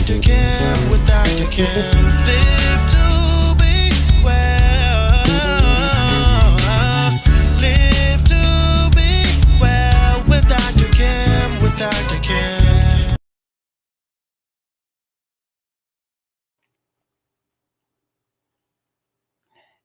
Dr. Kim, with Dr. Kim. Live to be well. Live to be well with Dr. Kim, with Dr. Kim.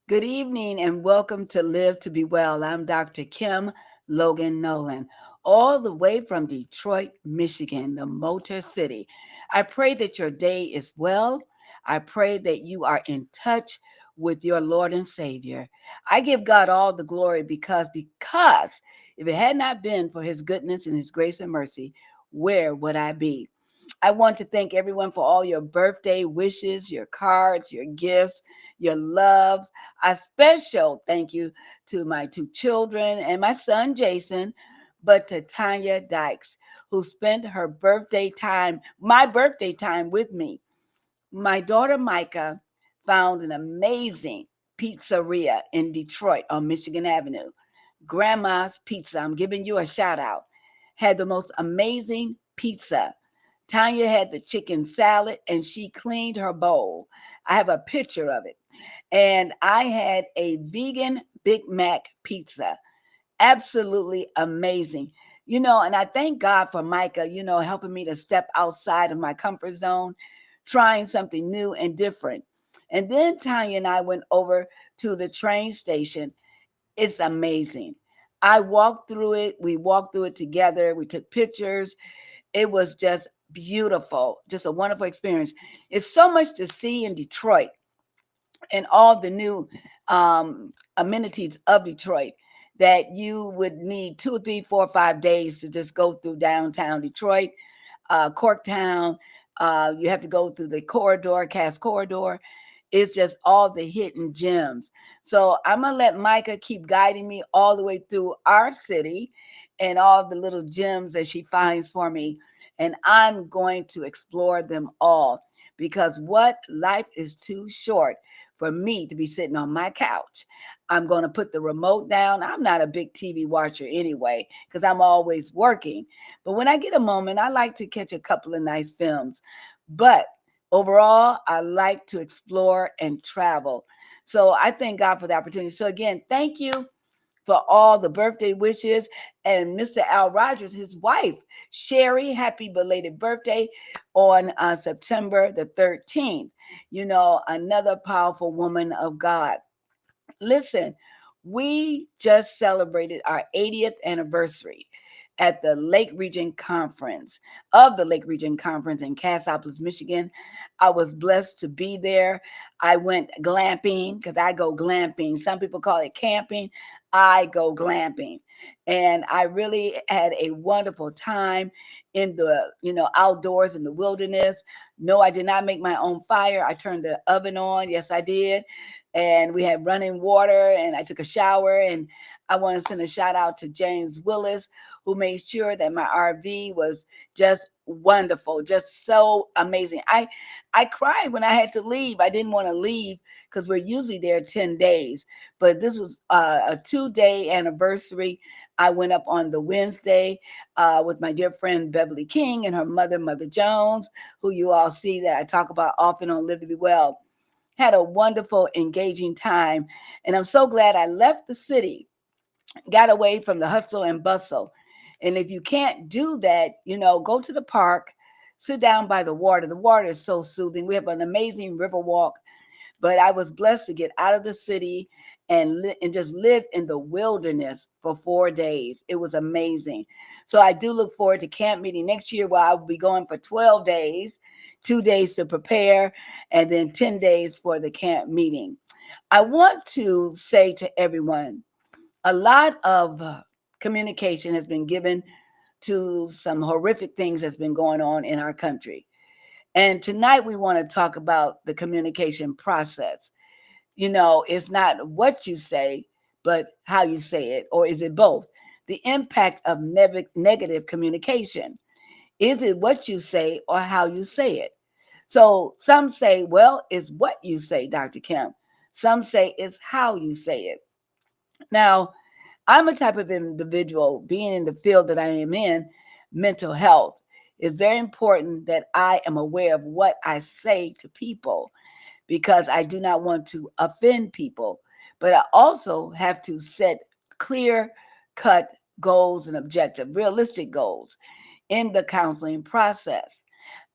Good evening and welcome to Live to Be Well. I'm Dr. Kim Logan-Nowlin, all the way from Detroit, Michigan, the Motor City. I pray that your day is well. I pray that you are in touch with your Lord and Savior. I give God all the glory because if it had not been for his goodness and his grace and mercy, where would I be? I want to thank everyone for all your birthday wishes, your cards, your gifts, your love. A special thank you to my two children and my son Jason, but to Tanya Dykes, who spent my birthday time with me. My daughter Micha found an amazing pizzeria in Detroit on Michigan Avenue. Grandma's Pizza, I'm giving you a shout out, had the most amazing pizza. Tanya had the chicken salad and she cleaned her bowl. I have a picture of it. And I had a vegan Big Mac pizza. Absolutely amazing. And I thank God for Micha, helping me to step outside of my comfort zone, trying something new and different. And then Tanya and I went over to the train station. It's amazing. I walked through it. We walked through it together. We took pictures. It was just beautiful, just a wonderful experience. It's so much to see in Detroit and all the new amenities of Detroit that you would need 2 or 3, 4, 5 days to just go through downtown Detroit, Corktown. You have to go through the corridor, Cass Corridor. It's just all the hidden gems. So I'm going to let Micha keep guiding me all the way through our city and all the little gems that she finds for me. And I'm going to explore them all because what life is too short for me to be sitting on my couch. I'm going to put the remote down. I'm not a big TV watcher anyway because I'm always working. But when I get a moment, I like to catch a couple of nice films. But overall, I like to explore and travel. So I thank God for the opportunity. So again, thank you for all the birthday wishes. And Mr. Al Rogers, his wife, Sherry, happy belated birthday on September the 13th. Another powerful woman of God. Listen, we just celebrated our 80th anniversary at the Lake Region Conference in Cassopolis, Michigan. I was blessed to be there. I went glamping because I go glamping. Some people call it camping. I go glamping. And I really had a wonderful time in the, outdoors in the wilderness. No, I did not make my own fire. I turned the oven on. Yes, I did. And we had running water and I took a shower. And I want to send a shout out to James Willis, who made sure that my RV was just wonderful, just so amazing. I cried when I had to leave. I didn't want to leave because we're usually there 10 days. But this was a 2-day anniversary. I went up on the Wednesday with my dear friend Beverly King and her mother, Mother Jones, who you all see that I talk about often on Live to Be Well. Had a wonderful, engaging time. And I'm so glad I left the city, got away from the hustle and bustle. And if you can't do that, go to the park, sit down by the water. The water is so soothing. We have an amazing river walk. But I was blessed to get out of the city and just live in the wilderness for 4 days. It was amazing. So I do look forward to camp meeting next year where I'll be going for 12 days, 2 days to prepare, and then 10 days for the camp meeting. I want to say to everyone, a lot of communication has been given to some horrific things that's been going on in our country. And tonight we want to talk about the communication process. It's not what you say, but how you say it, or is it both? The impact of negative communication. Is it what you say or how you say it? So some say, well, it's what you say, Dr. Kim. Some say it's how you say it. Now, I'm a type of individual, being in the field that I am in, mental health. It's very important that I am aware of what I say to people because I do not want to offend people. But I also have to set clear cut goals and objectives, realistic goals in the counseling process.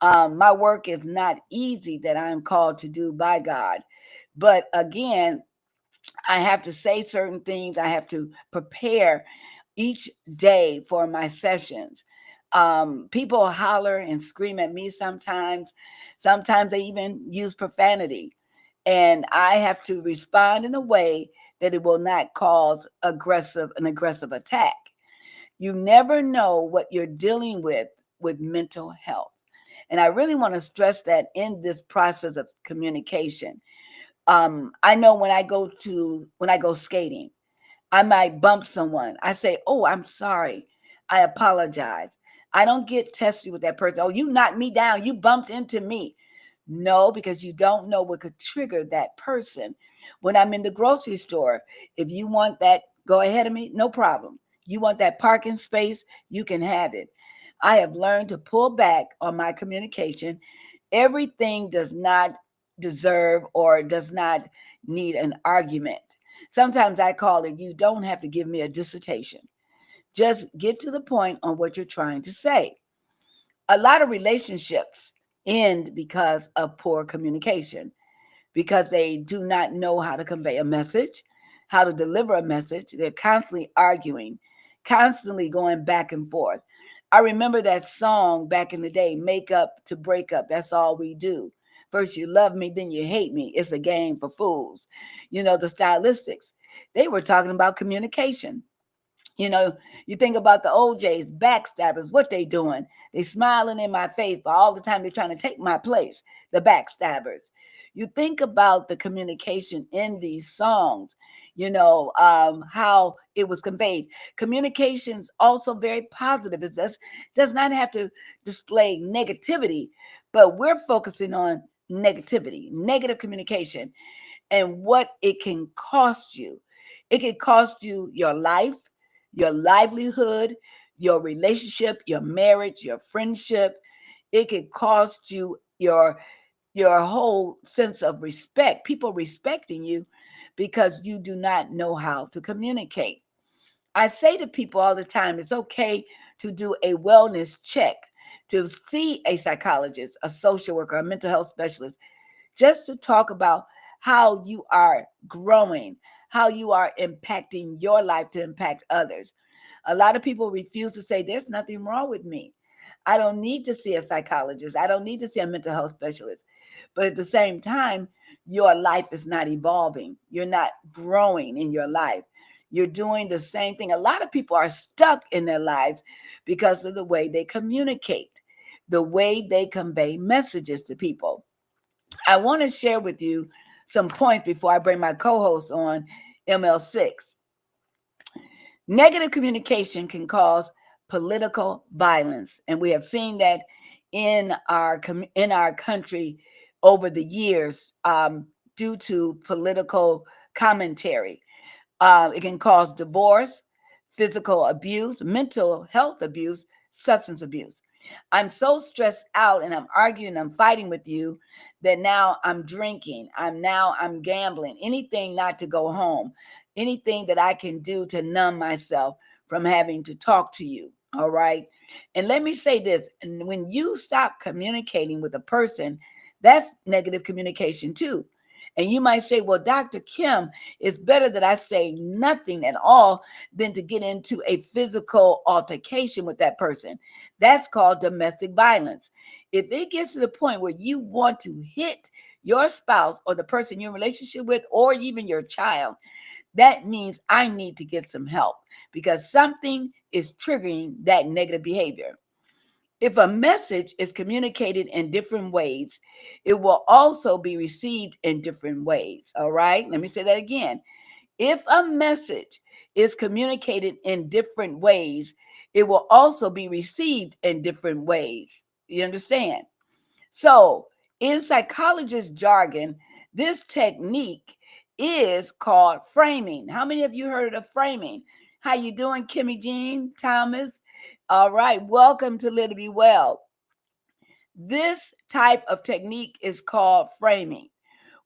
My work is not easy that I'm called to do by God. But again, I have to say certain things. I have to prepare each day for my sessions. People holler and scream at me sometimes. Sometimes they even use profanity. And I have to respond in a way that it will not cause an aggressive attack. You never know what you're dealing with mental health. And I really want to stress that in this process of communication. I know when I go skating, I might bump someone. I say, "Oh, I'm sorry. I apologize." I don't get testy with that person. "Oh, you knocked me down. You bumped into me." No, because you don't know what could trigger that person. When I'm in the grocery store, if you want that, go ahead of me, no problem. You want that parking space, you can have it. I have learned to pull back on my communication. Everything does not deserve or does not need an argument. Sometimes I call it, you don't have to give me a dissertation. Just get to the point on what you're trying to say. A lot of relationships end because of poor communication, because they do not know how to convey a message, how to deliver a message. They're constantly arguing, constantly going back and forth. I remember that song back in the day, Make Up to Break Up. That's all we do. First you love me, then you hate me. It's a game for fools. You know, the stylistics. They were talking about communication. You know, you think about the OJs, backstabbers, what they doing? They smiling in my face, but all the time they're trying to take my place, the backstabbers. You think about the communication in these songs, how it was conveyed. Communication's also very positive. Does not have to display negativity, but we're focusing on negativity, negative communication, and what it can cost you. It can cost you your life, your livelihood, your relationship, your marriage, your friendship. It could cost you your whole sense of respect, people respecting you because you do not know how to communicate. I say to people all the time, it's okay to do a wellness check, to see a psychologist, a social worker, a mental health specialist, just to talk about how you are growing, how you are impacting your life to impact others. A lot of people refuse to say, there's nothing wrong with me. I don't need to see a psychologist. I don't need to see a mental health specialist. But at the same time, your life is not evolving. You're not growing in your life. You're doing the same thing. A lot of people are stuck in their lives because of the way they communicate, the way they convey messages to people. I want to share with you some points before I bring my co host on ML6. Negative communication can cause political violence, and we have seen that in our country over the years, due to political commentary. It can cause divorce, physical abuse, mental health abuse, substance abuse. I'm so stressed out and I'm arguing, I'm fighting with you that now I'm drinking. I'm gambling. Anything not to go home. Anything that I can do to numb myself from having to talk to you. All right. And let me say this, when you stop communicating with a person, that's negative communication too. And you might say, well, Dr. Kim, it's better that I say nothing at all than to get into a physical altercation with that person. That's called domestic violence. If it gets to the point where you want to hit your spouse or the person you're in a relationship with, or even your child, that means I need to get some help because something is triggering that negative behavior. If a message is communicated in different ways, it will also be received in different ways. All right. Let me say that again. If a message is communicated in different ways, it will also be received in different ways. You understand? So, in psychologist jargon, this technique is called framing. How many of you heard of framing? How you doing, Kimmy Jean Thomas? All right, welcome to Live to Be Well. This type of technique is called framing.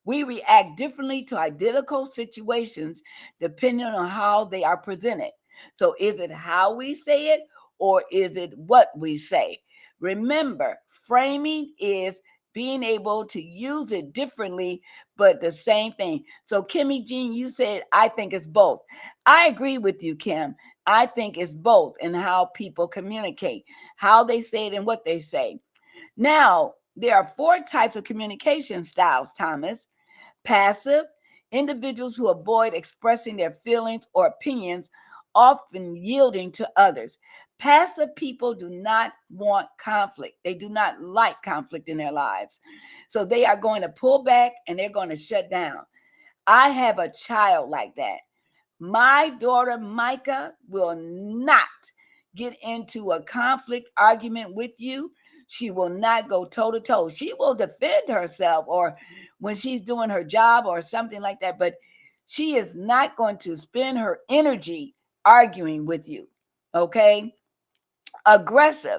We react differently to identical situations depending on how they are presented. So, is it how we say it or is it what we say? Remember, framing is being able to use it differently, but the same thing. So, Kimmy Jean, you said, I think it's both. I agree with you, Kim. I think it's both in how people communicate, how they say it and what they say. Now, there are four types of communication styles, Thomas. Passive, individuals who avoid expressing their feelings or opinions, often yielding to others. Passive people do not want conflict. They do not like conflict in their lives. So they are going to pull back and they're going to shut down. I have a child like that. My daughter, Micha, will not get into a conflict argument with you. She will not go toe to toe. She will defend herself or when she's doing her job or something like that, but she is not going to spend her energy arguing with you. Okay? Aggressive.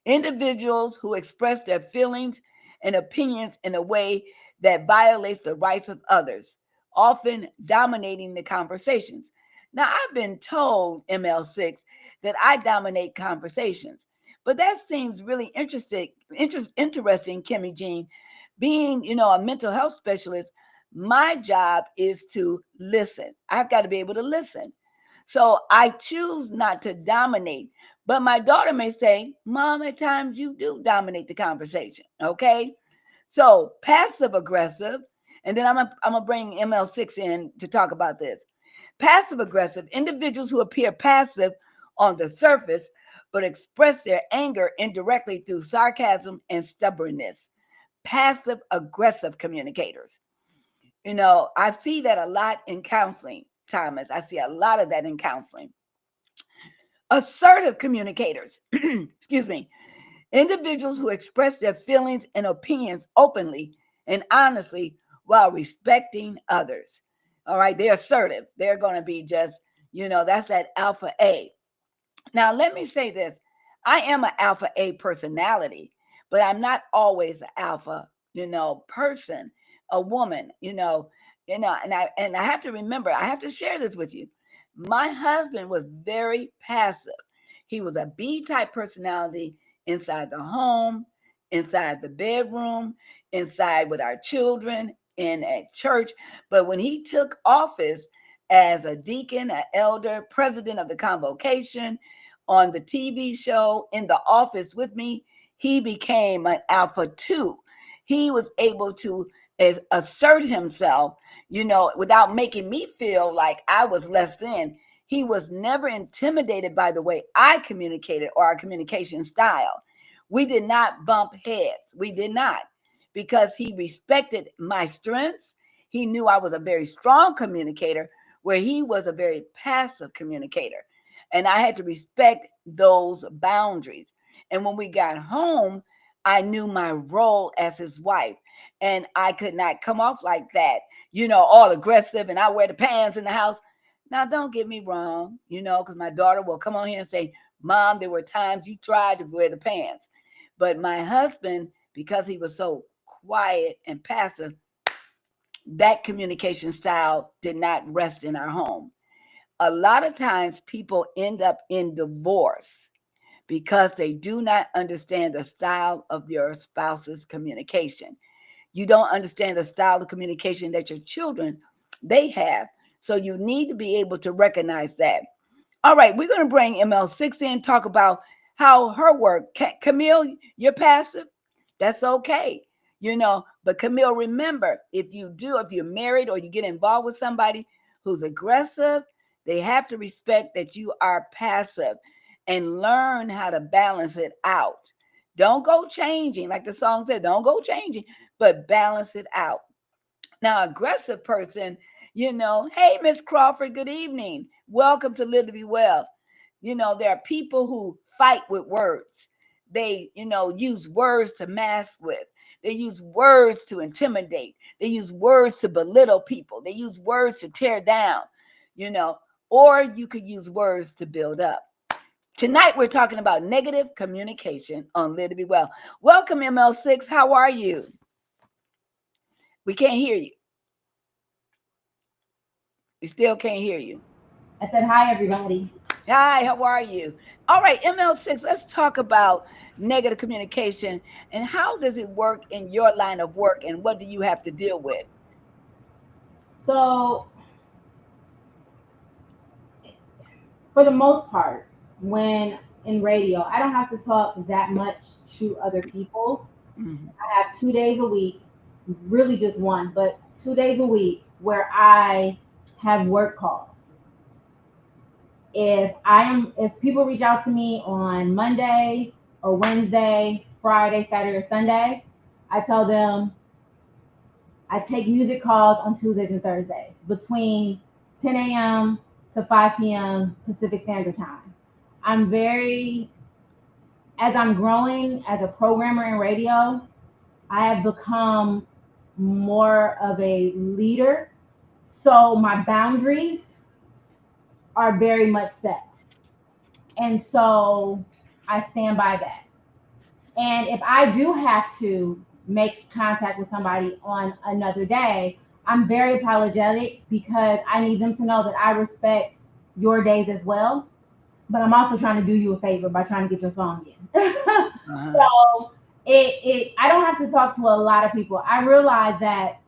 Individuals who express their feelings and opinions in a way that violates the rights of others, often dominating the conversations. Now, I've been told, ML6, that I dominate conversations, but that seems really interesting, Kimmy Jean. Being, a mental health specialist, my job is to listen. I've got to be able to listen. So I choose not to dominate. But my daughter may say, Mom, at times you do dominate the conversation. Okay. So passive aggressive, and then I'm going to bring ML6 in to talk about this. Passive aggressive, individuals who appear passive on the surface, but express their anger indirectly through sarcasm and stubbornness. Passive aggressive communicators. I see that a lot in counseling, Thomas. I see a lot of that in counseling. Assertive communicators, excuse me, individuals who express their feelings and opinions openly and honestly while respecting others. All right, they're assertive. They're going to be just, that's that alpha A. Now, let me say this. I am an alpha A personality, but I'm not always an alpha, person, a woman, and I have to remember, I have to share this with you. My husband was very passive. He was a B type personality inside the home, inside the bedroom, inside with our children, in at church. But when he took office as a deacon, an elder, president of the convocation, on the TV show, in the office with me, he became an alpha 2. He was able to assert himself, without making me feel like I was less than. He was never intimidated by the way I communicated or our communication style. We did not bump heads. We did not, because he respected my strengths. He knew I was a very strong communicator, where he was a very passive communicator. And I had to respect those boundaries. And when we got home, I knew my role as his wife. And I could not come off like that, all aggressive and I wear the pants in the house. Now, don't get me wrong, because my daughter will come on here and say, Mom, there were times you tried to wear the pants. But my husband, because he was so quiet and passive, that communication style did not rest in our home. A lot of times people end up in divorce because they do not understand the style of your spouse's communication. You don't understand the style of communication that your children, they have. So you need to be able to recognize that. All right, we're going to bring ML6 in, talk about how her work. Camille, you're passive. That's okay. But Camille, remember, if you're married or you get involved with somebody who's aggressive, they have to respect that you are passive and learn how to balance it out. Don't go changing, like the song said, don't go changing, but balance it out. Now, aggressive person, hey, Miss Crawford, good evening. Welcome to Live to Be Well. There are people who fight with words. They, use words to mask with. They use words to intimidate. They use words to belittle people. They use words to tear down, or you could use words to build up. Tonight, we're talking about negative communication on Live to Be Well. Welcome, ML6. How are you? We can't hear you. We still can't hear you. I said, hi, everybody. Hi, how are you? All right, ML6, let's talk about negative communication and how does it work in your line of work and what do you have to deal with? So, for the most part, when in radio, I don't have to talk that much to other people. Mhm. I have 2 days a week, really just one, but 2 days a week where I have work calls. If people reach out to me on Monday or Wednesday, Friday, Saturday, or Sunday, I tell them I take music calls on Tuesdays and Thursdays between 10 a.m. to 5 p.m. Pacific Standard Time. As I'm growing as a programmer in radio, I have become more of a leader. So my boundaries are very much set. And so I stand by that. And if I do have to make contact with somebody on another day, I'm very apologetic because I need them to know that I respect your days as well. But I'm also trying to do you a favor by trying to get your song in. So I don't have to talk to a lot of people. I realize that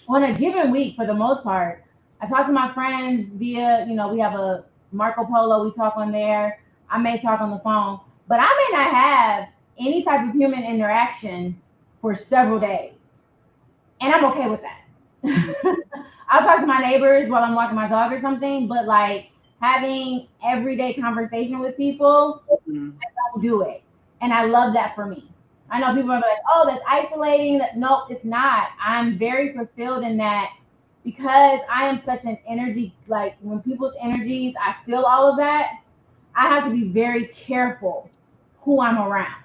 on a given week, for the most part, I talk to my friends via, we have a Marco Polo, we talk on there. I may talk on the phone, but I may not have any type of human interaction for several days. And I'm okay with that. I'll talk to my neighbors while I'm walking my dog or something, but like having everyday conversation with people, Mhm. I don't do it. And I love that for me. I know people are like, oh, that's isolating. No, it's not. I'm very fulfilled in that because I am such an energy, like when people's energies, I feel all of that. I have to be very careful who I'm around.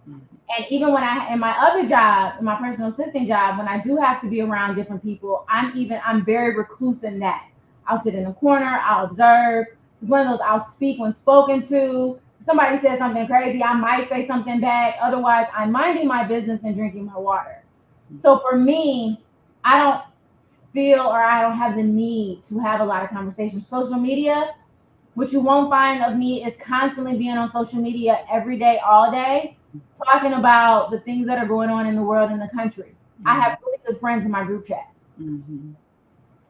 Mhm. And even in my other job, in my personal assistant job, when I do have to be around different people, I'm very recluse in that. I'll sit in the corner, I'll observe. It's one of those I'll speak when spoken to. If somebody says something crazy, I might say something back. Otherwise, I'm minding my business and drinking my water. So for me, I don't feel or I don't have the need to have a lot of conversations. Social media, what you won't find of me is constantly being on social media every day, all day, talking about the things that are going on in the world and the country. I have really good friends in my group chat. Mm-hmm.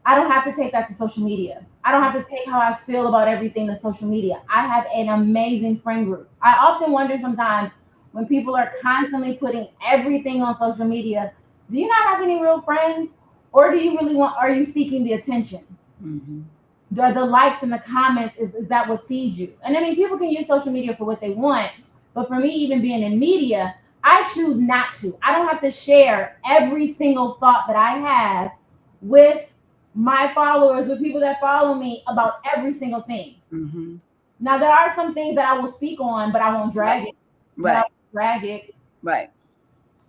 I don't have to take that to social media. I don't have to take how I feel about everything to social media. I have an amazing friend group. I often wonder sometimes when people are constantly putting everything on social media, do you not have any real friends? Or are you seeking the attention? Mm-hmm. The likes and the comments, is that what feeds you? And I mean, people can use social media for what they want, but for me, even being in media, I choose not to. I don't have to share every single thought that I have with my followers, with people that follow me about every single thing. Mm-hmm. Now there are some things that I will speak on, but I won't drag it. But I Right. won't drag it. Right.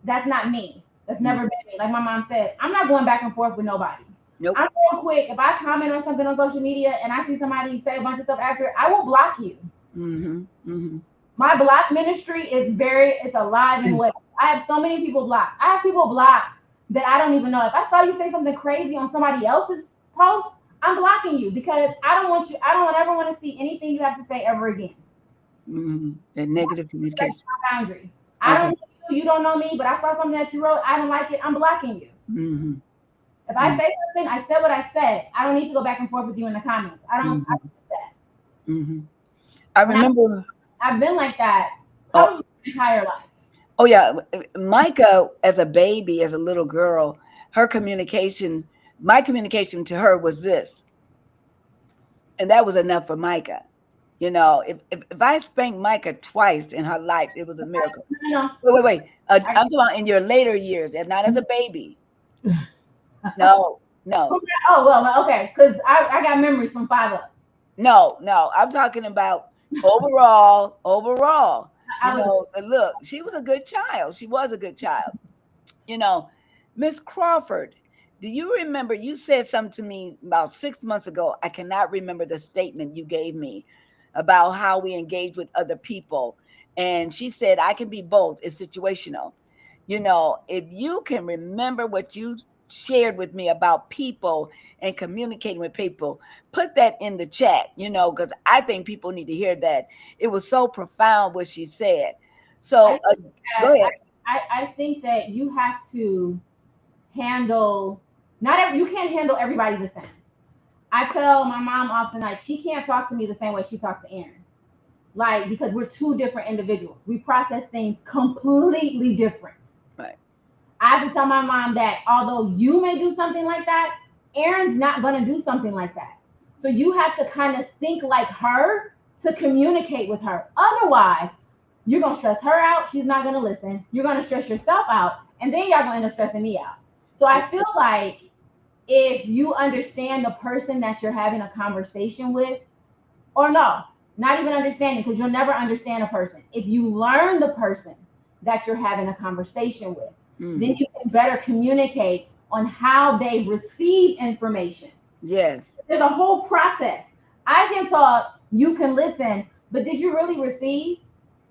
That's not me. That's never been me. Like my mom said, I'm not going back and forth with nobody. Nope. I'm real quick. If I comment on something on social media and I see somebody say a bunch of stuff after, I will block you. Mm-hmm. Mm-hmm. My block ministry it's alive and well. I have so many people blocked. I have people blocked that I don't even know. If I saw you say something crazy on somebody else's post, I'm blocking you because I don't ever want to see anything you have to say ever again. Mm-hmm. That negative That's communication. my boundary. I Okay. don't know you, you don't know me, but I saw something that you wrote, I don't like it, I'm blocking you. Mm-hmm. If I say something, I said what I said. I don't need to go back and forth with you in the comments. I don't Mm-hmm. do that. Mm-hmm. I And remember. I've been like that Oh, probably my entire life. oh yeah. Micha, as a baby, as a little girl, my communication to her was this, and that was enough for Micha. If I spanked Micha twice in her life, it was a miracle. No, Wait. I'm I, talking about in your later years, and not as a baby. No, no, oh well, okay, because I got memories from 5 up. no. I'm talking about overall. Overall, I was look, she was a good child. She was a good child. You know, Miss Crawford, do you remember you said something to me about 6 months ago? I cannot remember the statement you gave me. about how we engage with other people. And she said, I can be both. It's situational. If you can remember what you shared with me about people and communicating with people, put that in the chat, because I think people need to hear that. It was so profound what she said. I So think go that ahead. I think that you have to handle not every, you can't handle everybody the same. I tell my mom often, like, she can't talk to me the same way she talks to Aaron. Like, because we're two different individuals. We process things completely different. Right. I have to tell my mom that although you may do something like that, Aaron's not gonna do something like that. So you have to kind of think like her to communicate with her. Otherwise, you're gonna stress her out. She's not gonna listen. You're gonna stress yourself out, and then y'all gonna end up stressing me out. So I feel like if you understand the person that you're having a conversation with, or no, not even understanding, because you'll never understand a person. If you learn the person that you're having a conversation with, then you can better communicate on how they receive information. Yes. There's a whole process. I can talk, you can listen, but did you really receive?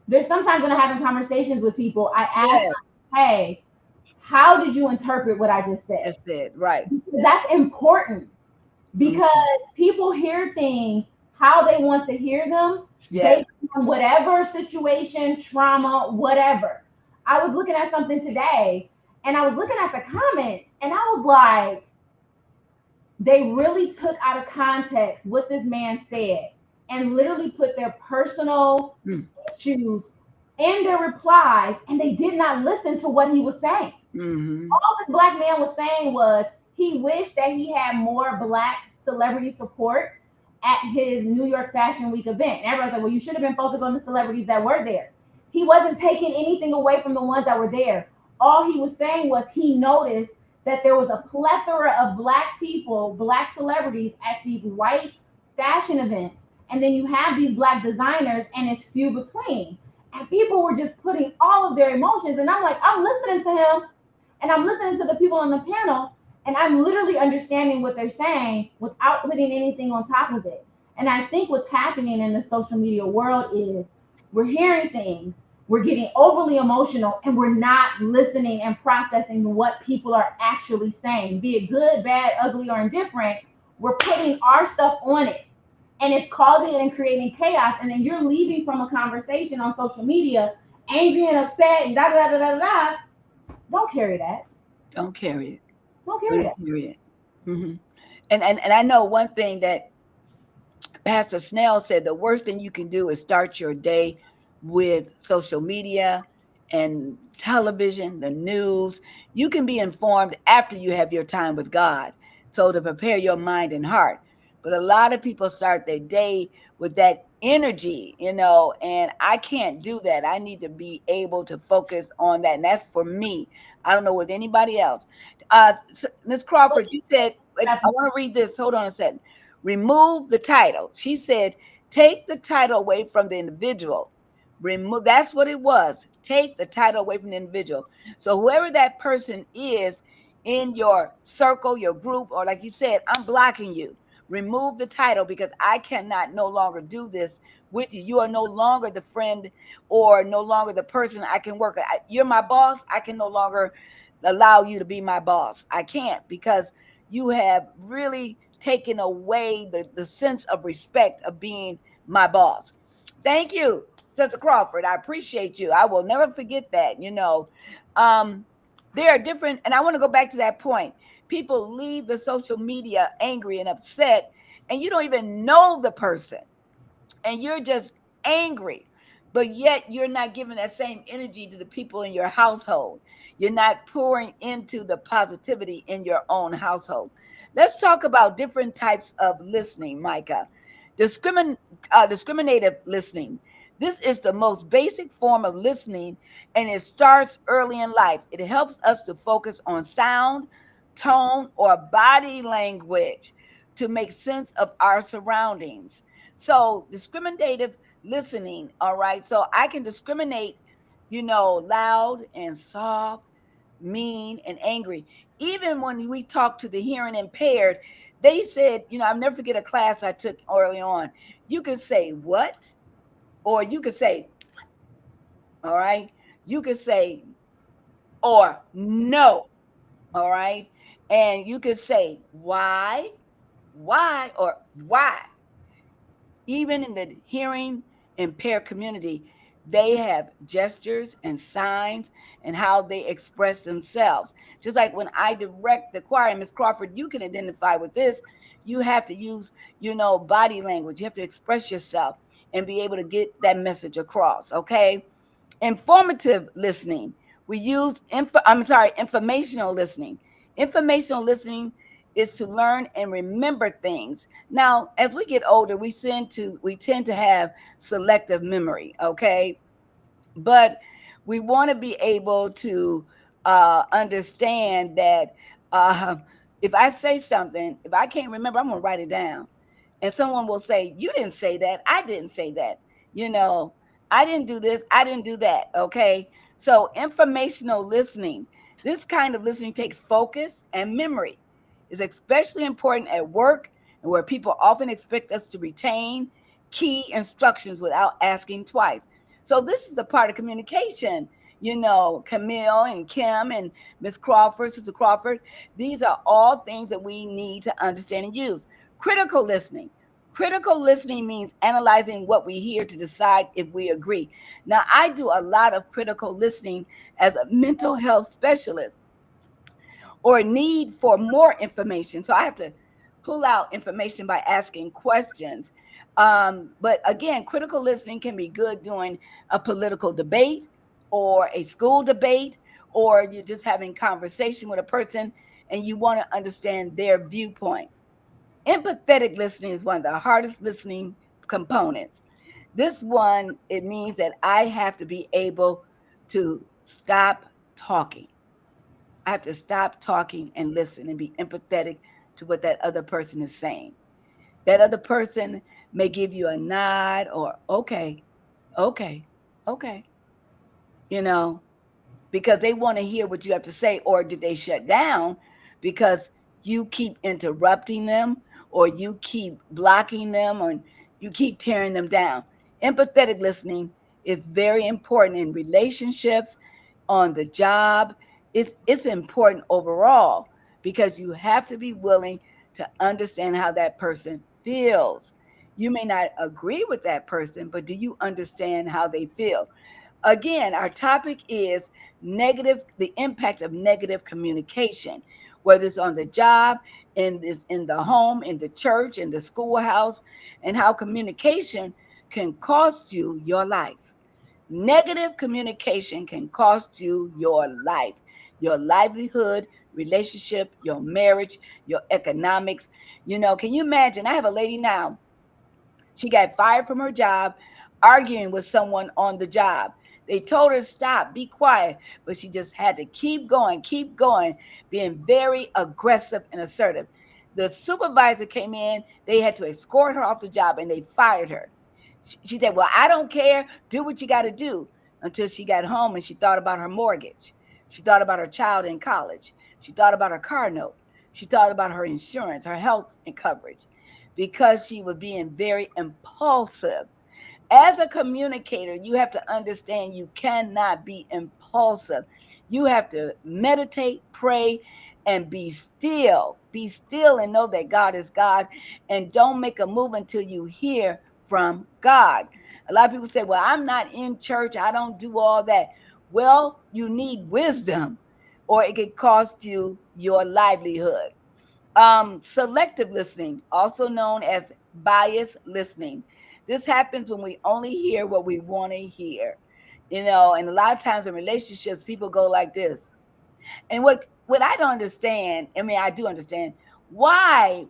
There's sometimes when I'm having conversations with people, I ask Yes. them, hey, how did you interpret what I just said? That's it. Right. That's important because people hear things how they want to hear them Yes. based on whatever situation, trauma, whatever. I was looking at something today and I was looking at the comments and I was like, they really took out of context what this man said and literally put their personal issues in their replies, and they did not listen to what he was saying. All this black man was saying was he wished that he had more black celebrity support at his New York Fashion Week event. And everybody's like, well, you should have been focused on the celebrities that were there. He wasn't taking anything away from the ones that were there. All he was saying was he noticed that there was a plethora of black people, black celebrities at these white fashion events. And then you have these black designers, and it's few between. And people were just putting all of their emotions. And I'm like, I'm listening to him, and I'm listening to the people on the panel, and I'm literally understanding what they're saying without putting anything on top of it. And I think what's happening in the social media world is we're hearing things, we're getting overly emotional, and we're not listening and processing what people are actually saying, be it good, bad, ugly, or indifferent. We're putting our stuff on it, and it's causing it and creating chaos. And then you're leaving from a conversation on social media angry and upset and da da da da da. Don't carry that. Don't carry it. Don't carry that. Carry it. And I know one thing that Pastor Snell said: the worst thing you can do is start your day with social media and television, the news. You can be informed after you have your time with God, so to prepare your mind and heart. But a lot of people start their day with that energy, and I can't do that. I need to be able to focus on that. And that's for me. I don't know with anybody else. Ms. Crawford, you said, I want to read this. Hold on a second. Remove the title. She said, take the title away from the individual. Remove. That's what it was. Take the title away from the individual. So whoever that person is in your circle, your group, or like you said, I'm blocking you. Remove the title, because I cannot no longer do this with you. You are no longer the friend or no longer the person I can work with. You're my boss. I can no longer allow you to be my boss. I can't, because you have really taken away the sense of respect of being my boss. Thank you, Sister Crawford. I appreciate you. I will never forget that. There are different, and I want to go back to that point. People leave the social media angry and upset, and you don't even know the person, and you're just angry, but yet you're not giving that same energy to the people in your household. You're not pouring into the positivity in your own household. Let's talk about different types of listening, Micha. Discriminative listening. This is the most basic form of listening, and it starts early in life. It helps us to focus on sound, tone, or body language to make sense of our surroundings. So, discriminative listening, all right? So, I can discriminate, loud and soft, mean and angry. Even when we talk to the hearing impaired, They said, I'll never forget a class I took early on. You could say what, or you could say, all right? You could say, or no, all right? And you could say, or why. Even in the hearing impaired community, they have gestures and signs and how they express themselves. Just like when I direct the choir, Miss Crawford, you can identify with this. You have to use, body language. You have to express yourself and be able to get that message across. Okay. Informative listening. We use informational listening. Informational listening is to learn and remember things. Now, as we get older, we tend to have selective memory, okay? But we want to be able to understand that uh, if I say something, if I can't remember, I'm going to write it down. And someone will say, "You didn't say that. I didn't say that. You know, I didn't do this. I didn't do that." Okay. So, informational listening, this kind of listening takes focus and memory. It's especially important at work and where people often expect us to retain key instructions without asking twice. So this is a part of communication. Camille and Kim and Miss Crawford, Sister Crawford, these are all things that we need to understand and use. Critical listening. Critical listening means analyzing what we hear to decide if we agree. Now, I do a lot of critical listening as a mental health specialist or need for more information. So I have to pull out information by asking questions. But again, critical listening can be good during a political debate or a school debate, or you're just having conversation with a person and you want to understand their viewpoint. Empathetic listening is one of the hardest listening components. This one, it means that I have to be able to stop talking. I have to stop talking and listen and be empathetic to what that other person is saying. That other person may give you a nod or okay, okay, okay, you know, because they want to hear what you have to say, or did they shut down because you keep interrupting them, or you keep blocking them, or you keep tearing them down? Empathetic listening is very important in relationships, on the job. It's important overall because you have to be willing to understand how that person feels. You may not agree with that person, but do you understand how they feel? Again, our topic is the impact of negative communication, whether it's on the job, in the home, in the church, in the schoolhouse, and how communication can cost you your life. Negative communication can cost you your life, your livelihood, relationship, your marriage, your economics. Can you imagine? I have a lady now. She got fired from her job, arguing with someone on the job. They told her to stop, be quiet, but she just had to keep going, being very aggressive and assertive. The supervisor came in, they had to escort her off the job and they fired her. She said, "Well, I don't care. Do what you got to do." Until she got home and she thought about her mortgage. She thought about her child in college. She thought about her car note. She thought about her insurance, her health and coverage, because she was being very impulsive. As a communicator, you have to understand you cannot be impulsive. You have to meditate, pray, and be still. Be still and know that God is God, and don't make a move until you hear from God. A lot of people say, "Well, I'm not in church. I don't do all that." Well, you need wisdom, or it could cost you your livelihood. Selective listening, also known as bias listening. This happens when we only hear what we want to hear. And a lot of times in relationships, people go like this. And what I don't understand, I mean, I do understand why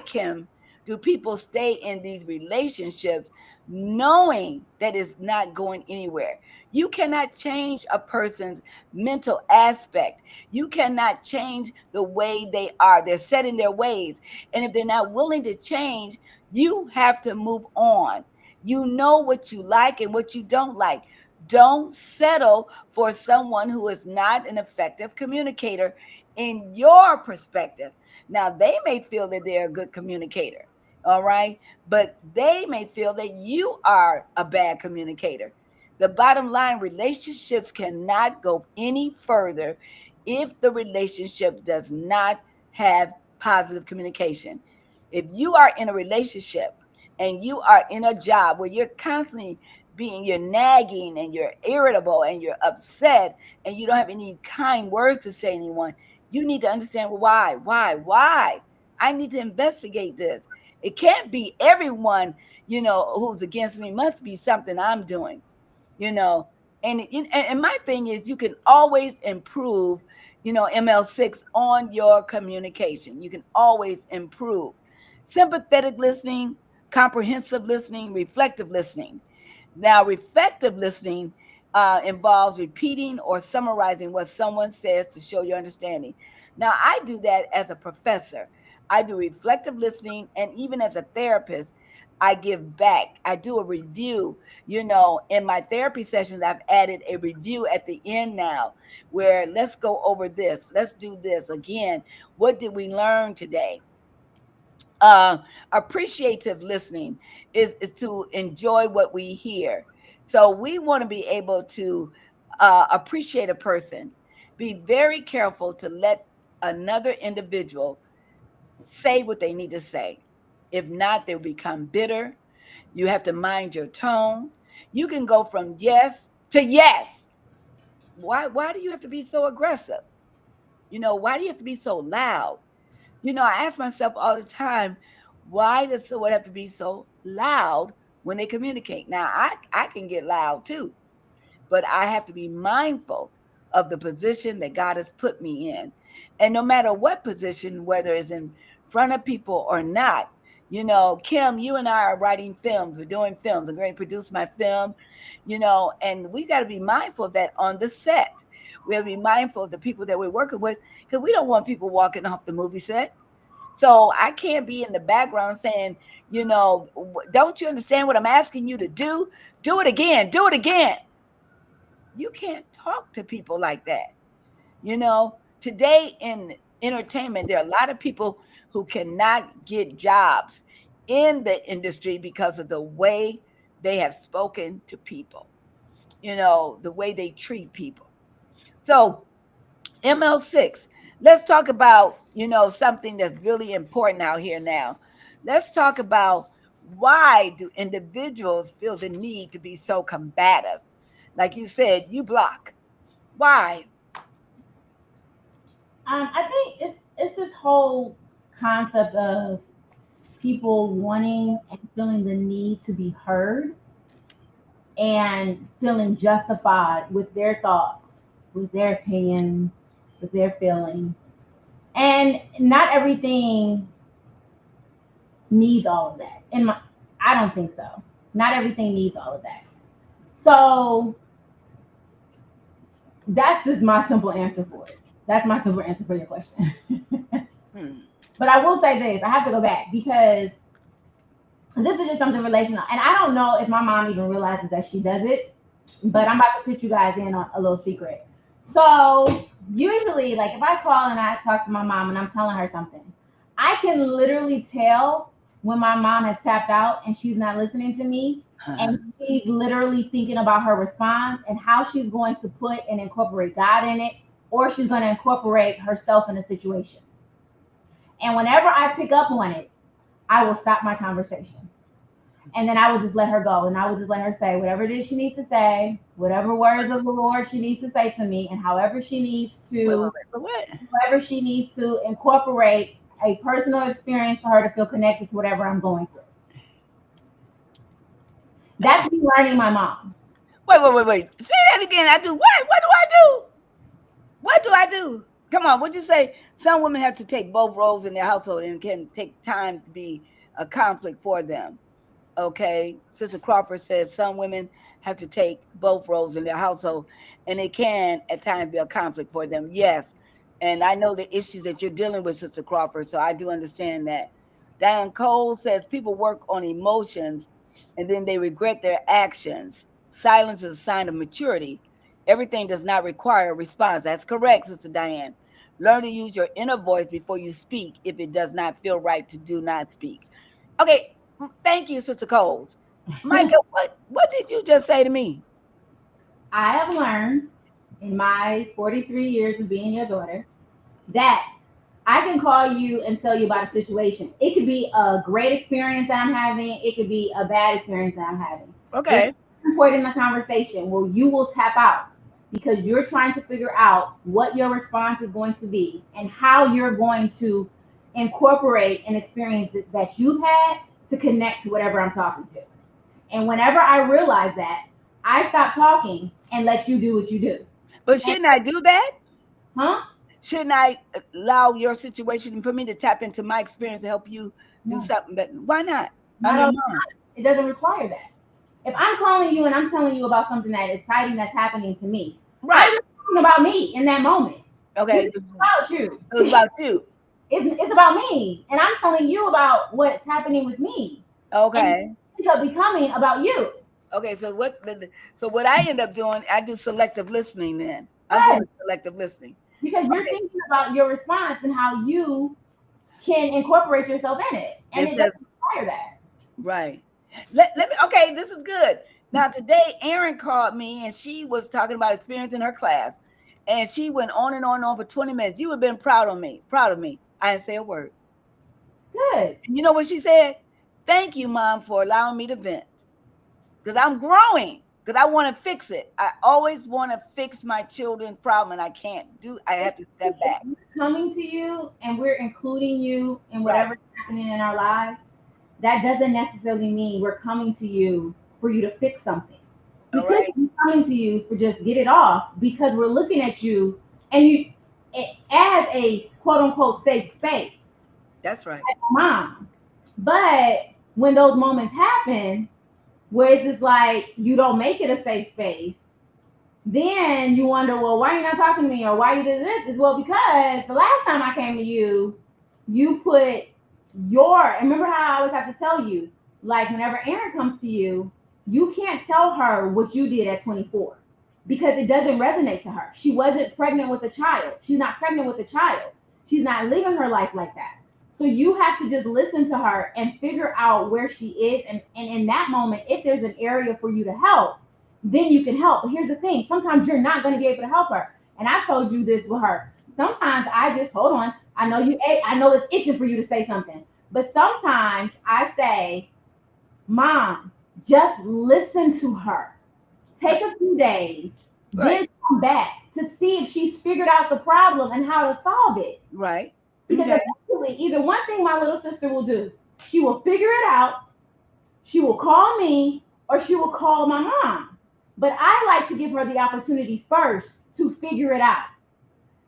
Kim do people stay in these relationships knowing that it's not going anywhere? You cannot change a person's mental aspect. You cannot change the way they are. They're set in their ways. And if they're not willing to change, you have to move on. You know what you like and what you don't like. Don't settle for someone who is not an effective communicator in your perspective. Now, they may feel that they're a good communicator, all right, but they may feel that you are a bad communicator. The bottom line, relationships cannot go any further if the relationship does not have positive communication. If you are in a relationship and you are in a job where you're constantly you're nagging and you're irritable and you're upset and you don't have any kind words to say to anyone, you need to understand, well, why? I need to investigate this. It can't be everyone, who's against me. Must be something I'm doing, you know. And my thing is, you can always improve, ML6 on your communication. You can always improve. Sympathetic listening, comprehensive listening, reflective listening. Now, reflective listening involves repeating or summarizing what someone says to show your understanding. Now, I do that as a professor. I do reflective listening, and even as a therapist, I give back. I do a review. In my therapy sessions, I've added a review at the end now, where let's go over this. Let's do this again. What did we learn today? uh, Appreciative listening is to enjoy what we hear. So we want to be able to appreciate a person. Be very careful to let another individual say what they need to say. If not, they'll become bitter. You have to mind your tone. You can go from yes to yes. Why do you have to be so aggressive? Why do you have to be so loud? I ask myself all the time, why does someone have to be so loud when they communicate? Now, I can get loud too, but I have to be mindful of the position that God has put me in. And no matter what position, whether it's in front of people or not, Kim, you and I are writing films. We're doing films. I'm going to produce my film, and we got to be mindful of that on the set. We have to be mindful of the people that we're working with, because we don't want people walking off the movie set. So I can't be in the background saying, don't you understand what I'm asking you to do? Do it again. Do it again. You can't talk to people like that. Today in entertainment, there are a lot of people who cannot get jobs in the industry because of the way they have spoken to people, the way they treat people. So, ML6, let's talk about, something that's really important out here now. Let's talk about, why do individuals feel the need to be so combative? Like you said, you block. Why? I think it's this whole concept of people wanting and feeling the need to be heard and feeling justified with their thoughts, with their opinions, with their feelings. And not everything needs all of that. I don't think so. Not everything needs all of that. So that's just my simple answer for it. That's my simple answer for your question. Hmm. But I will say this: I have to go back because this is just something relational, and I don't know if my mom even realizes that she does it. But I'm about to put you guys in on a little secret. So usually, like if I call and I talk to my mom and I'm telling her something, I can literally tell when my mom has tapped out and she's not listening to me, and she's literally thinking about her response and how she's going to put and incorporate God in it, or she's going to incorporate herself in a situation. And whenever I pick up on it, I will stop my conversation. And then I would just let her go, and I would just let her say whatever it is she needs to say, whatever words of the Lord she needs to say to me, and however she needs to, whatever she needs to incorporate a personal experience for her to feel connected to whatever I'm going through. That's me learning my mom. Wait. Say that again. I do what? What do I do? What do I do? Come on, what'd you say? Some women have to take both roles in their household, and it can take time to be a conflict for them. Okay. Sister Crawford says some women have to take both roles in their household, and it can at times be a conflict for them. Yes. And I know the issues that you're dealing with, Sister Crawford, so I do understand that. Diane Cole says people work on emotions and then they regret their actions. Silence is a sign of maturity. Everything does not require a response. That's correct, Sister Diane. Learn to use your inner voice before you speak if it does not feel right to do not speak. Okay, thank you, Sister Coles. Micah, what did you just say to me? I have learned in my 43 years of being your daughter that I can call you and tell you about a situation. It could be a great experience that I'm having, it could be a bad experience that I'm having. There's Okay. a point in the conversation where you will tap out because you're trying to figure out what your response is going to be and how you're going to incorporate an experience that you've had to connect to whatever I'm talking to. And whenever I realize that, I stop talking and let you do what you do. But And, shouldn't I do that? huh? Shouldn't I allow your situation for me to tap into my experience to help you do No, something better? Why not? I'm not your all the mom. time. It doesn't require that. If I'm calling you and I'm telling you about something that is exciting that's happening to me, I'm Right. just talking about me in that moment. This Okay. is about you. It was about you. It's about me, and I'm telling you about what's happening with me, and Okay. it's becoming about you. Okay. So what I end up doing, I do selective listening then. I'm Right? doing selective listening. Because you're Okay. thinking about your response and how you can incorporate yourself in it, and it Instead of doesn't require that. right. Let me okay, this is good. Now today Erin called me and she was talking about experience in her class. And she went on and on and on for 20 minutes. You would have been proud of me. Proud of me. I didn't say a word. Good. And you know what she said? Thank you, Mom, for allowing me to vent. Because I'm growing. Because I want to fix it. I always want to fix my children's problem and I can't do I have to step If back. we're coming to you and we're including you in Right. whatever's happening in our lives, that doesn't necessarily mean we're coming to you for you to fix something. We All could right. be coming to you for just get it off because we're looking at you and you as a quote unquote safe space That's right. as a mom. But when those moments happen where it's just like you don't make it a safe space, then you wonder, well, why are you not talking to me or why you did this? Is well because the last time I came to you, you put and remember how I always have to tell you, like whenever Erin comes to you, you can't tell her what you did at 24 because it doesn't resonate to her. She wasn't pregnant with a child. She's not pregnant with a child. She's not living her life like that. So you have to just listen to her and figure out where she is. And in that moment, if there's an area for you to help, then you can help. But here's the thing, sometimes you're not going to be able to help her. And I told you this with her. Sometimes I just hold on. I know you ate. I know it's itching for you to say something. But sometimes I say, Mom, just listen to her. Take a few days, Right. then come back to see if she's figured out the problem and how to solve it. Right. Because Okay. eventually, either one thing my little sister will do, she will figure it out, she will call me, or she will call my mom. But I like to give her the opportunity first to figure it out.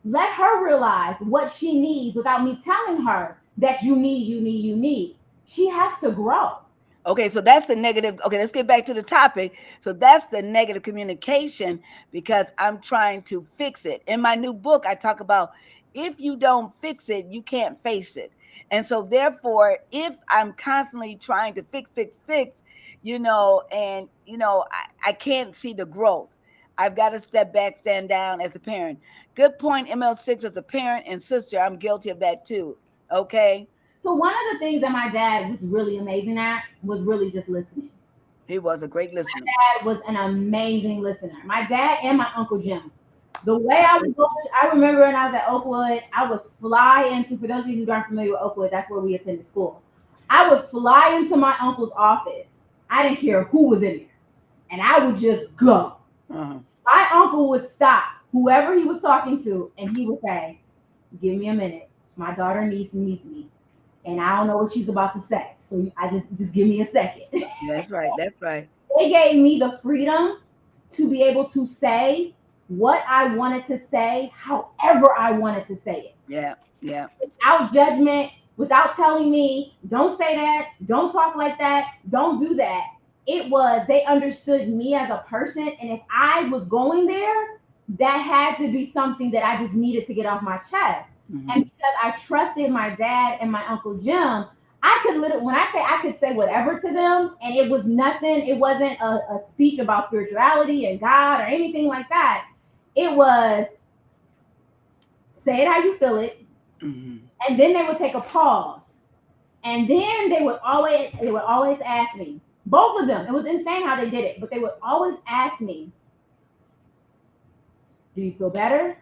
Let her realize what she needs without me telling her that you need. She has to grow. Okay, so that's the negative. Okay, let's get back to the topic. So that's the negative communication because I'm trying to fix it. In my new book, I talk about if you don't fix it, you can't face it. And so, therefore, if I'm constantly trying to fix, I can't see the growth. I've got to step back, stand down as a parent. Good point, ML6, as a parent and sister, I'm guilty of that too. Okay. So one of the things that my dad was really amazing at was really just listening. He was a great listener. Dad was an amazing listener. My dad and my uncle Jim. The way I would go, I remember when I was at Oakwood, I would fly into, for those of you who aren't familiar with Oakwood, that's where we attended school. I would fly into my uncle's office. I didn't care who was in there. And I would just go. Uh-huh. My uncle would stop whoever he was talking to and he would say, give me a minute. My daughter needs me. And I don't know what she's about to say. So I just give me a second. That's right. That's right. They gave me the freedom to be able to say what I wanted to say, however I wanted to say it. Yeah. Yeah. Without judgment, without telling me, don't say that, don't talk like that, don't do that. It was, they understood me as a person. And if I was going there, that had to be something that I just needed to get off my chest. Mm-hmm. And because I trusted my dad and my Uncle Jim, I could literally, when I say I could say whatever to them, and it was nothing, it wasn't a speech about spirituality and God or anything like that. It was, say it how you feel it, Mm-hmm. and then they would take a pause. And then they would always ask me, both of them. It was insane how they did it, but they would always ask me, "Do you feel better,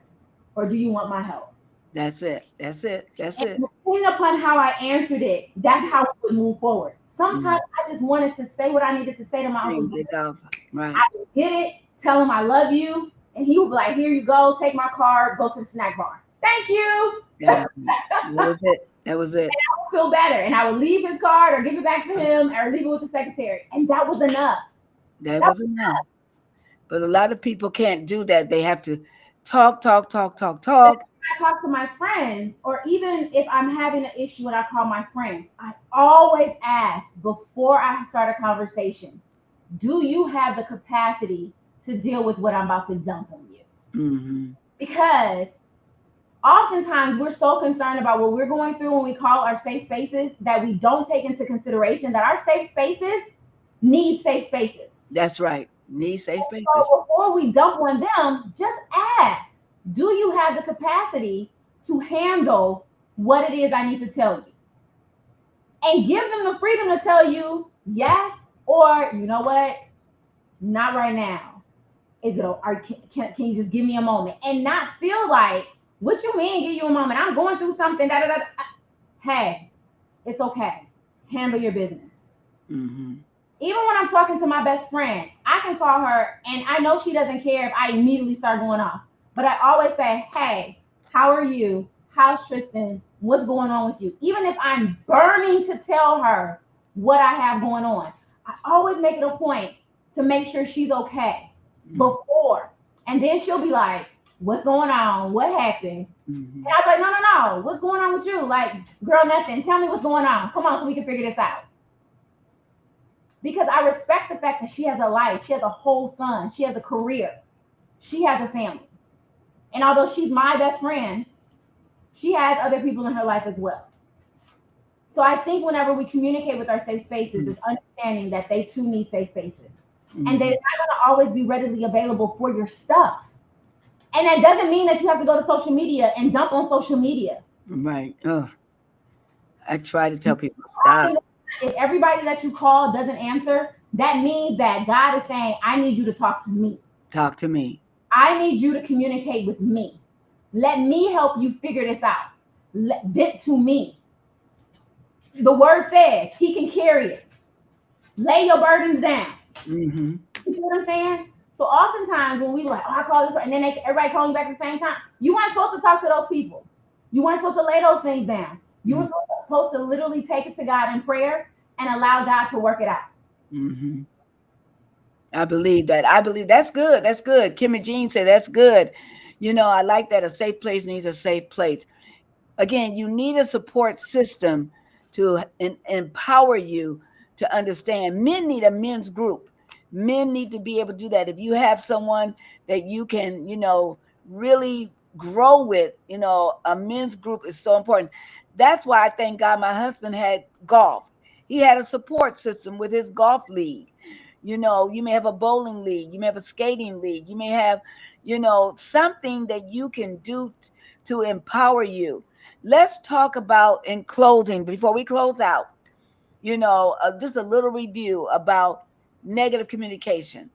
or do you want my help?" That's it. That's it. That's And it. depending upon how I answered it, that's how we would move forward. Mm-hmm. Sometimes I just wanted to say what I needed to say to my uncle. Things it off. I Right. would get it, tell him I love you, and he would be like, "Here you go, take my card, go to the snack bar. Thank you." That was it. That was it. That was it. Feel better, and I would leave his card or give it back to him or leave it with the secretary, and that was enough. That That was enough. But a lot of people can't do that. They have to talk, talk, talk, talk, was, talk. I talk to my friends, or even if I'm having an issue and I call my friends, I always ask before I start a conversation, do you have the capacity to deal with what I'm about to dump on you? Mm-hmm. Because oftentimes we're so concerned about what we're going through when we call our safe spaces that we don't take into consideration that our safe spaces need safe spaces. That's right. Need safe spaces. So before we dump on them, just ask, do you have the capacity to handle what it is I need to tell you? And give them the freedom to tell you yes, or you know what, not right now. Is it? Or can you just give me a moment and not feel like, what you mean give you a moment? I'm going through something. Da, da, da. Hey, it's okay. Handle your business. Mm-hmm. Even when I'm talking to my best friend, I can call her and I know she doesn't care if I immediately start going off. But I always say, hey, how are you? How's Tristan? What's going on with you? Even if I'm burning to tell her what I have going on, I always make it a point to make sure she's okay before. And then she'll be like, what's going on? What happened? Mm-hmm. And I'm like, no, no, no. What's going on with you? Like, girl, nothing. Tell me what's going on. Come on so we can figure this out. Because I respect the fact that she has a life, she has a whole son, she has a career, she has a family. And although she's my best friend, she has other people in her life as well. So I think whenever we communicate with our safe spaces, it's understanding that they too need safe spaces. Mm-hmm. And they're not going to always be readily available for your stuff. And that doesn't mean that you have to go to social media and dump on social media. Right. Oh, I try to tell people stop. If everybody that you call doesn't answer, that means that God is saying, I need you to talk to me. Talk to me. I need you to communicate with me. Let me help you figure this out. Vent to me. The word says he can carry it. Lay your burdens down. Mm-hmm. You see what I'm saying? So oftentimes when we like, oh, I call this, and then everybody calling back at the same time, you weren't supposed to talk to those people. You weren't supposed to lay those things down. You were supposed to literally take it to God in prayer and allow God to work it out. Mm-hmm. I believe that. I believe that's good. That's good. Kim and Jean said that's good. You know, I like that. A safe place needs a safe place. Again, you need a support system to empower you to understand. Men need a men's group. Men need to be able to do that. If you have someone that you can, really grow with, a men's group is so important. That's why I thank God my husband had golf. He had a support system with his golf league. You may have a bowling league, you may have a skating league, you may have, something that you can do to empower you. Let's talk about, in closing, before we close out, just a little review about negative communication.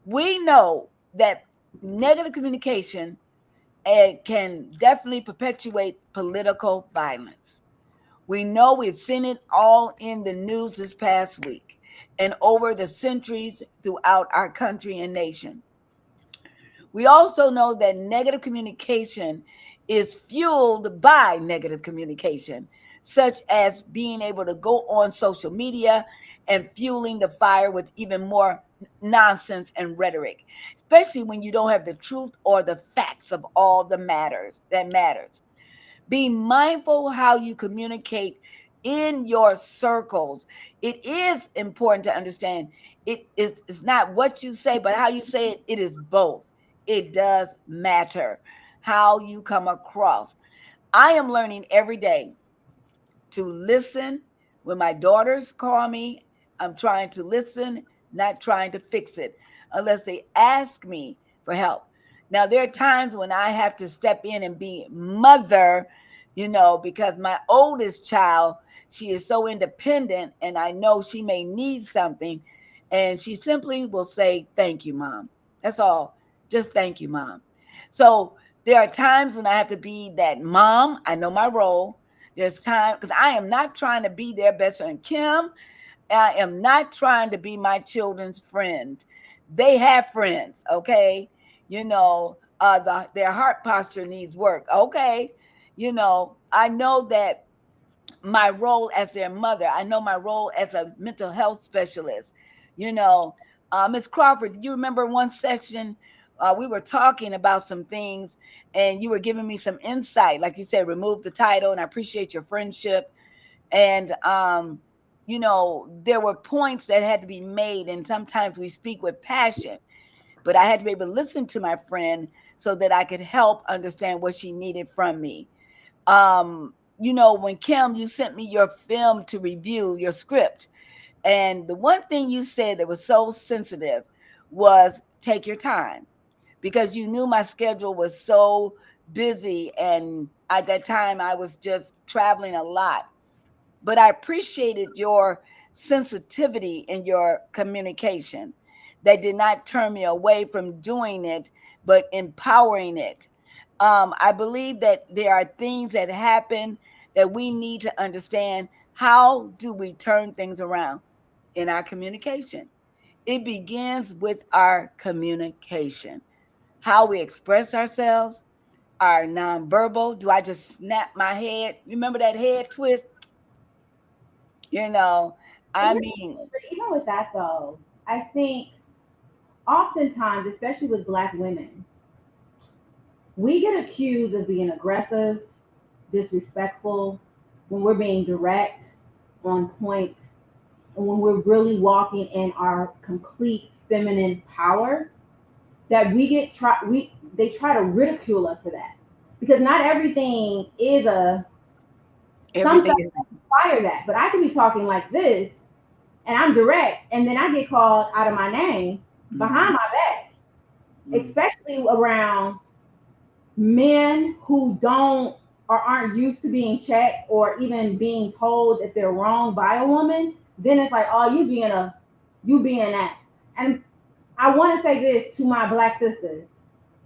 We know that negative communication can definitely perpetuate political violence. We know we've seen it all in the news this past week and over the centuries throughout our country and nation. We also know that negative communication is fueled by negative communication, such as being able to go on social media and fueling the fire with even more nonsense and rhetoric, especially when you don't have the truth or the facts of all the matters that matters. Be mindful how you communicate in your circles. It is important to understand it's not what you say, but how you say it. It is both. It does matter how you come across. I am learning every day to listen. When my daughters call me, I'm trying to listen, not trying to fix it, unless they ask me for help. Now, there are times when I have to step in and be mother, because my oldest child, she is so independent and I know she may need something. And she simply will say, "Thank you, mom." That's all. Just thank you, mom. So there are times when I have to be that mom. I know my role. There's time because I am not trying to be their best friend. Kim, I am not trying to be my children's friend. They have friends, okay? Their heart posture needs work, okay? I know that my role as their mother. I know my role as a mental health specialist. You know, Ms. Crawford, you remember one session we were talking about some things, and you were giving me some insight, like you said, remove the title, and I appreciate your friendship. And there were points that had to be made, and sometimes we speak with passion, but I had to be able to listen to my friend so that I could help understand what she needed from me. When Kim, you sent me your film to review, your script, and the one thing you said that was so sensitive was take your time, because you knew my schedule was so busy, and at that time I was just traveling a lot. But I appreciated your sensitivity in your communication that did not turn me away from doing it, but empowering it. I believe that there are things that happen that we need to understand. How do we turn things around in our communication? It begins with our communication, how we express ourselves, our nonverbal. Do I just snap my head? Remember that head twist? You know, I mean, Even with that though, I think oftentimes, especially with Black women, we get accused of being aggressive, disrespectful, when we're being direct, on point, and when we're really walking in our complete feminine power. That they try to ridicule us for that, because not everything is a some everything stuff is. require that. But I could be talking like this, and I'm direct, and then I get called out of my name behind my back, Mhm. especially around men who don't or aren't used to being checked or even being told that they're wrong by a woman. Then it's like, oh, you being that. And I want to say this to my Black sisters: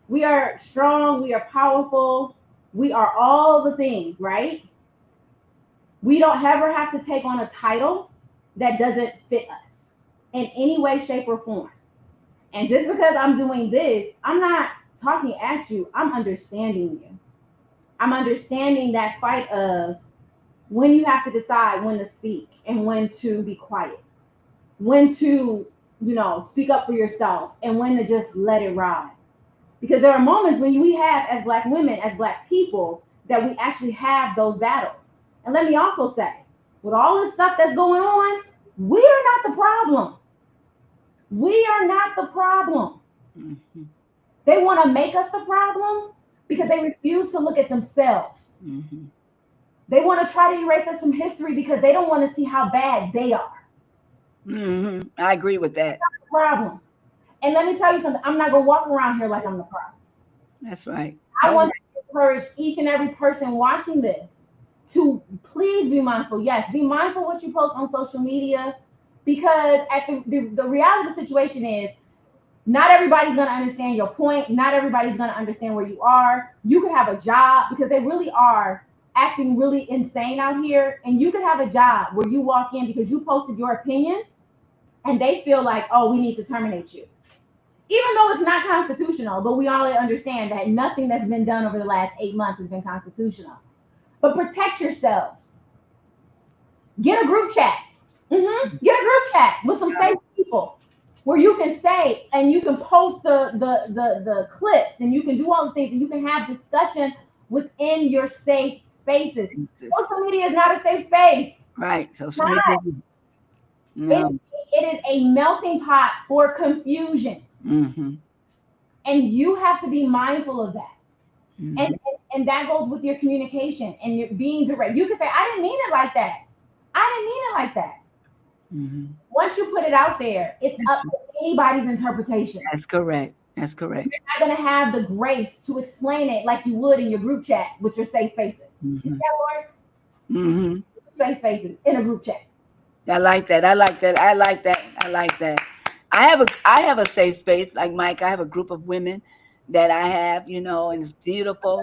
we are strong, we are powerful, we are all the things, right? We don't ever have to take on a title that doesn't fit us in any way, shape, or form. And just because I'm doing this, I'm not talking at you, I'm understanding you. I'm understanding that fight of when you have to decide when to speak and when to be quiet, when to, speak up for yourself and when to just let it ride. Because there are moments when we have, as Black women, as Black people, that we actually have those battles. And let me also say, with all this stuff that's going on, we are not the problem. We are not the problem. Mhm. They want to make us the problem because they refuse to look at themselves. Mhm. They want to try to erase us from history because they don't want to see how bad they are. Mhm. I agree with that. The problem. And let me tell you something, I'm not going to walk around here like I'm the problem. That's right. I All want right. to encourage each and every person watching this to please be mindful. Yes, be mindful what you post on social media, because the reality of the situation is not everybody's going to understand your point. Not everybody's going to understand where you are. You could have a job, because they really are acting really insane out here. And you could have a job where you walk in because you posted your opinion and they feel like, oh, we need to terminate you. Even though it's not constitutional, but we all understand that nothing that's been done over the last 8 months has been constitutional. But protect yourselves. Get a group chat. Get a group chat with some safe people where you can say and you can post the clips and you can do all the things and you can have discussion within your safe spaces. Jesus. Social media is not a safe space. Right. Social Not. media. It, No. it is a melting pot for confusion. Mhm. And you have to be mindful of that. And, Mhm. and that goes with your communication and your being direct. You can say, I didn't mean it like that. I didn't mean it like that. Mhm. Once you put it out there, it's up That's to anybody's interpretation. that's correct. That's correct. You're not going to have the grace to explain it like you would in your group chat with your safe spaces. Mm-hmm. That works. Mm-hmm. Safe spaces in a group chat. I like that. I like that. I like that. I like that. I have a safe space like Mike. I have a group of women that I have, and it's beautiful.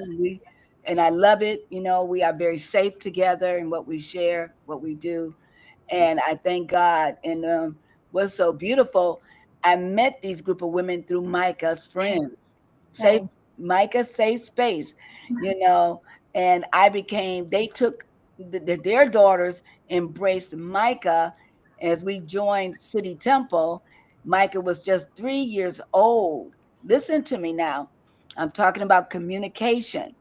And I love it. We are very safe together in what we share, what we do, and I thank God. And what's so beautiful, I met these group of women through Micah's friends. Safe Same. Micah's safe space, you know, and I became. They took their daughters embraced Micah as we joined City Temple. Micah was just 3 years old. Listen to me now. I'm talking about communication.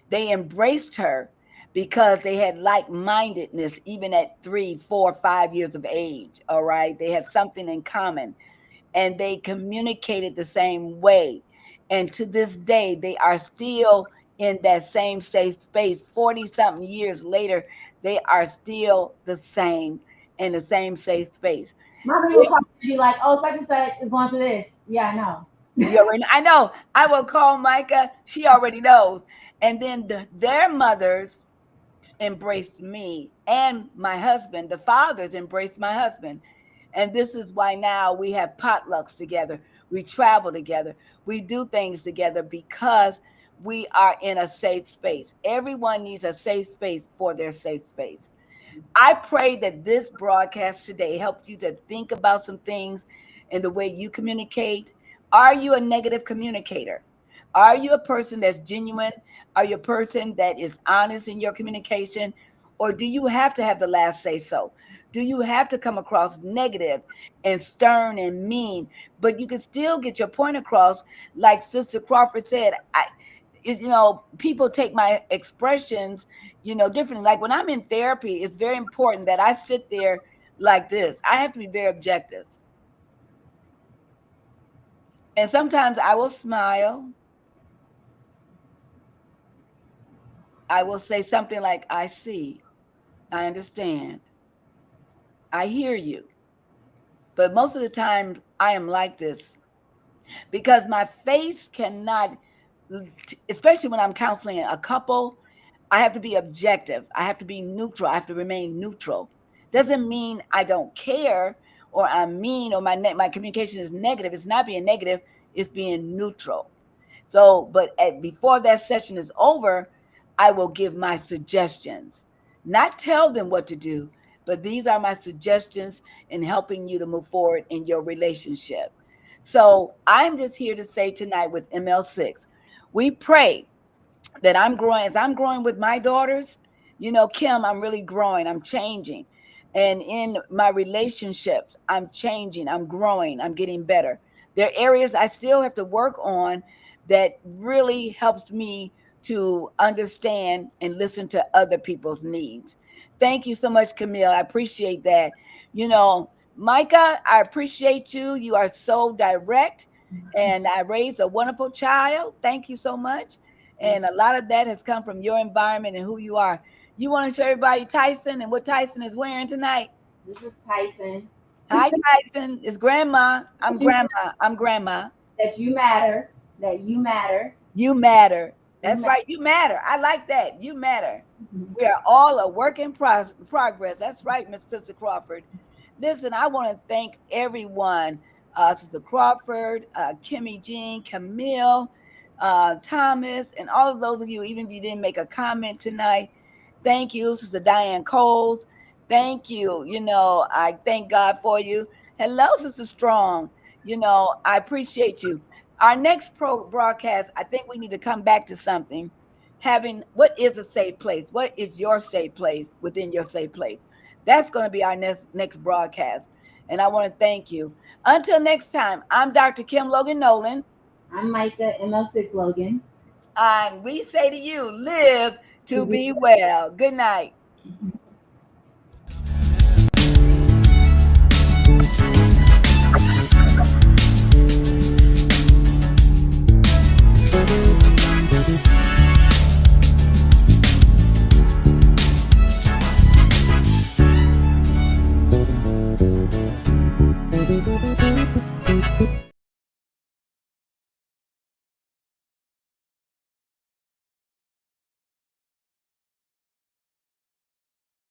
They embraced her because they had like mindedness, even at 3, 4, 5 years of age. All right. They had something in common and they communicated the same way. And to this day, they are still in that same safe space. 40 something years later, they are still the same in the same safe space. My friend will call me and be like, "Oh, such and such is going through this." Yeah, I know. I know. I will call Micah. She already knows. And then their mothers embraced me and my husband. The fathers embraced my husband. And this is why now we have potlucks together. We travel together. We do things together because we are in a safe space. Everyone needs a safe space for their safe space. I pray that this broadcast today helps you to think about some things in the way you communicate. Are you a negative communicator? Are you a person that's genuine? Are you a person that is honest in your communication? Or do you have to have the last say so? Do you have to come across negative and stern and mean, but you can still get your point across? Like Sister Crawford said, people take my expressions differently. Like when I'm in therapy, it's very important that I sit there like this. I have to be very objective. And sometimes I will smile. I will say something like, I see, I understand, I hear you. But most of the time, I am like this because my face cannot, especially when I'm counseling a couple, I have to be objective. I have to be neutral. I have to remain neutral. Doesn't mean I don't care or I'm mean or my communication is negative. It's not being negative. It's being neutral. So, but before that session is over, I will give my suggestions, not tell them what to do, but these are my suggestions in helping you to move forward in your relationship. So I'm just here to say tonight with ML6, we pray that I'm growing as I'm growing with my daughters. Kim, I'm really growing, I'm changing. And in my relationships, I'm changing, I'm growing, I'm getting better. There are areas I still have to work on that really helps me to understand and listen to other people's needs. Thank you so much, Camille. I appreciate that. Micah, I appreciate you. You are so direct, and I raised a wonderful child. Thank you so much. And a lot of that has come from your environment and who you are. You want to show everybody Tyson and what Tyson is wearing tonight? This is Tyson. Hi, Tyson. It's grandma. I'm grandma. I'm grandma. That you matter. That you matter. You matter. You That's matter. right. You matter. I like that. You matter. We are all a work in progress. That's right, Miss Sister Crawford. Listen, I want to thank everyone. Sister Crawford, Kimmy Jean, Camille, Thomas, and all of those of you, even if you didn't make a comment tonight. Thank you, Sister Diane Coles. Thank you. I thank God for you. Hello, Sister Strong. I appreciate you. Our next broadcast, I think we need to come back to something. Having what is a safe place? What is your safe place within your safe place? That's going to be our next broadcast. And I want to thank you. Until next time, I'm Dr. Kim Logan-Nowlin. I'm Micah ML6 Logan. And we say to you, live to be well. Good night.